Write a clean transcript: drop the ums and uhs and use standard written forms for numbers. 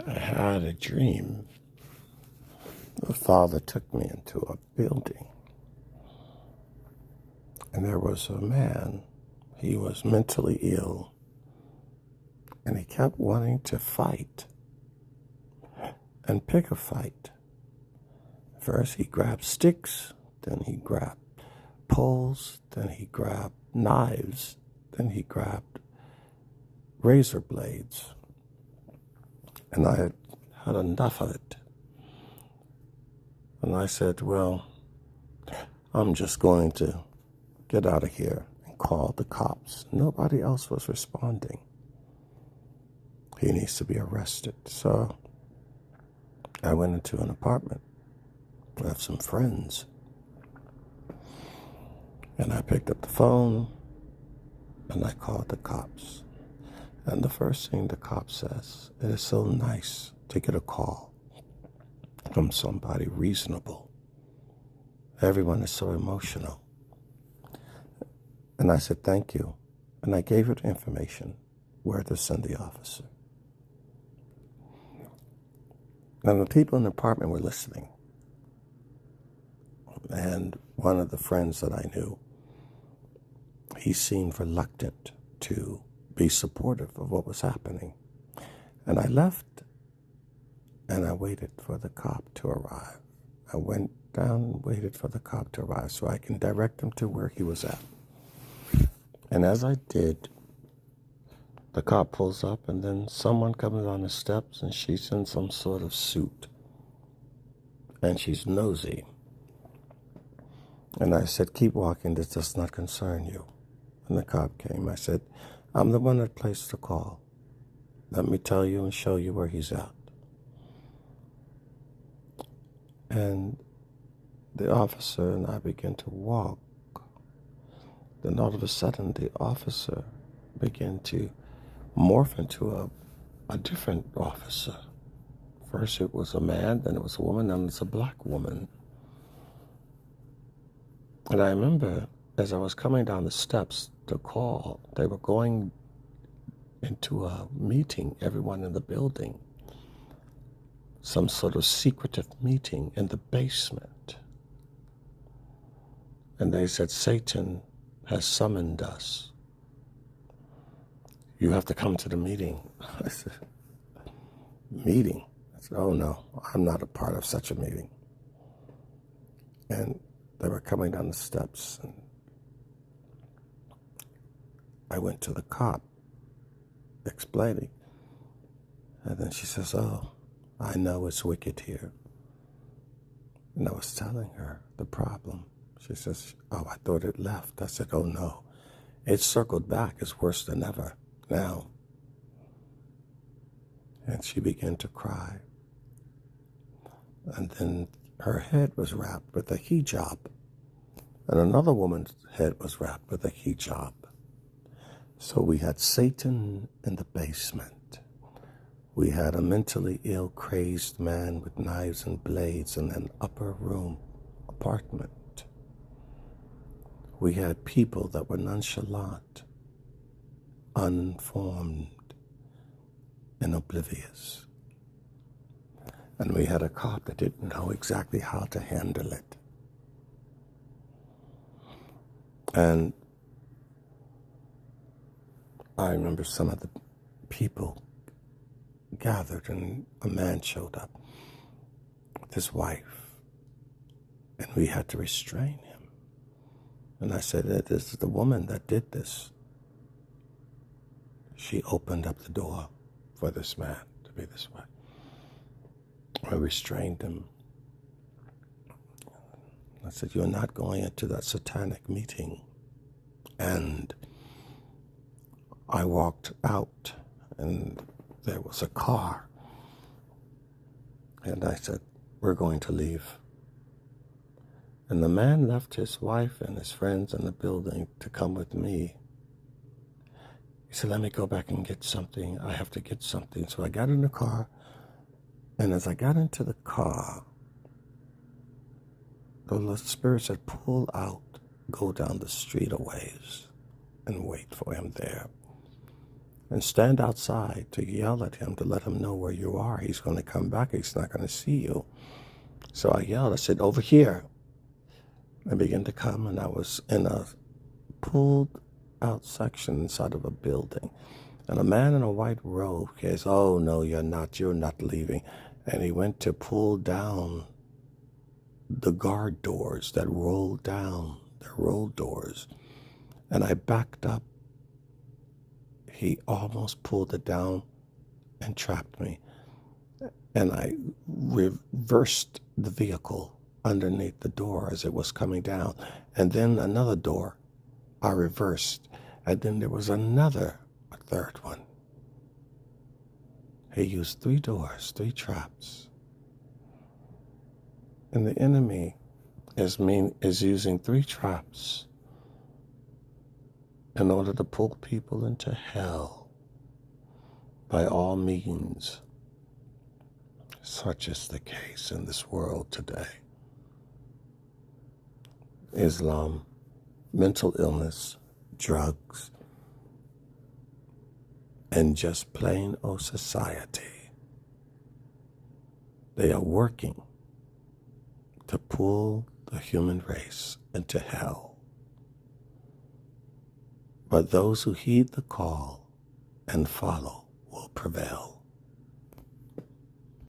I had a dream. The father took me into a building, and there was a man. He was mentally ill, and he kept wanting to fight and pick a fight. First, he grabbed sticks, then he grabbed poles, then he grabbed knives, then he grabbed razor blades. And I had enough of it. And I said, well, I'm just going to get out of here and call the cops. Nobody else was responding. He needs to be arrested. So I went into an apartment. I have some friends. And I picked up the phone and I called the cops. And the first thing the cop says, it is so nice to get a call from somebody reasonable. Everyone is so emotional. And I said, thank you. And I gave her the information where to send the officer. And the people in the apartment were listening. And one of the friends that I knew, he seemed reluctant to be supportive of what was happening. And I left, and I waited for the cop to arrive. I went down and waited for the cop to arrive so I can direct him to where he was at. And as I did, the cop pulls up, and then someone comes on the steps, and she's in some sort of suit. And she's nosy. And I said, keep walking, this does not concern you. And the cop came. I said, I'm the one that placed the call. Let me tell you and show you where he's at. And the officer and I began to walk. Then all of a sudden, the officer began to morph into a different officer. First it was a man, then it was a woman, then it's a black woman. And I remember as I was coming down the steps to call, they were going into a meeting, everyone in the building, some sort of secretive meeting in the basement. And they said, Satan has summoned us. You have to come to the meeting. I said, meeting? I said, oh no, I'm not a part of such a meeting. And they were coming down the steps, and I went to the cop, explaining. And then she says, oh, I know it's wicked here. And I was telling her the problem. She says, oh, I thought it left. I said, oh no, it circled back. It's worse than ever now. And she began to cry. And then her head was wrapped with a hijab. And another woman's head was wrapped with a hijab. So we had Satan in the basement. We had a mentally ill, crazed man with knives and blades in an upper room apartment. We had people that were nonchalant, uninformed, and oblivious. And we had a cop that didn't know exactly how to handle it. And I remember some of the people gathered, and a man showed up with his wife, and we had to restrain him. And I said, this is the woman that did this. She opened up the door for this man to be this way. I restrained him. I said, you're not going into that satanic meeting. And I walked out, and there was a car. And I said, we're going to leave. And the man left his wife and his friends in the building to come with me. He said, let me go back and get something. I have to get something. So I got in the car, and as I got into the car, the Spirit said, pull out, go down the street a ways, and wait for him there. and stand outside to yell at him to let him know where you are. He's going to come back. He's not going to see you. So I yelled. I said, over here. I began to come, and I was in a pulled out section inside of a building. And a man in a white robe says, oh, no, you're not leaving. And he went to pull down the guard doors that rolled down, the rolled doors. And I backed up. He almost pulled it down and trapped me. And I reversed the vehicle underneath the door as it was coming down. And then another door I reversed. And then there was a third one. He used 3 doors, 3 traps. And the enemy is using 3 traps in order to pull people into hell by all means. Such is the case in this world today. Islam, mental illness, drugs, and just plain old society. They are working to pull the human race into hell. But those who heed the call and follow will prevail.